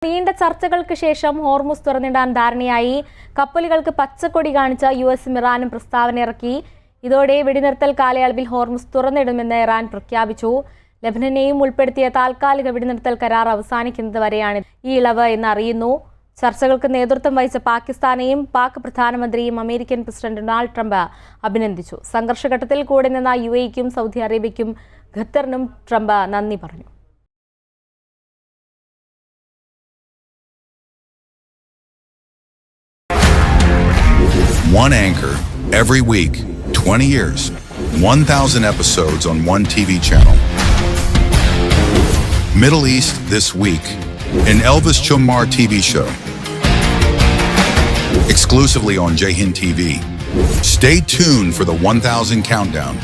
നീണ്ട ചർച്ചകൾക്ക് ശേഷം ഹോർമുസ് തുറന്നിടാൻ ധാരണയായി. കപ്പലുകൾക്ക് പച്ചക്കൊടി കാണിച്ച യുഎസും ഇറാനും പ്രസ്താവന ഇറക്കി. ഇതോടെ വെടിനിർത്തൽ കാലയളവിൽ ഹോർമുസ് തുറന്നിടുമെന്ന് ഇറാൻ പ്രഖ്യാപിച്ചു. ലെബനനെയും ഉൾപ്പെടുത്തിയ താൽക്കാലിക വെടിനിർത്തൽ കരാർ അവസാനിക്കുന്നത് വരെയാണ് ഈ ഇളവ് എന്ന് അറിയുന്നു. ചർച്ചകൾക്ക് നേതൃത്വം വഹിച്ച പാകിസ്ഥാനെയും പാക് പ്രധാനമന്ത്രിയും അമേരിക്കൻ പ്രസിഡന്റ് ഡൊണാൾഡ് ട്രംപ് അഭിനന്ദിച്ചു. സംഘർഷഘട്ടത്തിൽ കൂടെ നിന്ന യുഎഇക്കും സൗദി അറേബ്യയ്ക്കും ഖത്തറിനും ട്രംപ് നന്ദി പറഞ്ഞു. One anchor, every week, 20 years, 1,000 episodes on one TV channel. Middle East This Week, an Elvis Chumar TV show. Exclusively on Jai Hind TV. Stay tuned for the 1,000 countdown.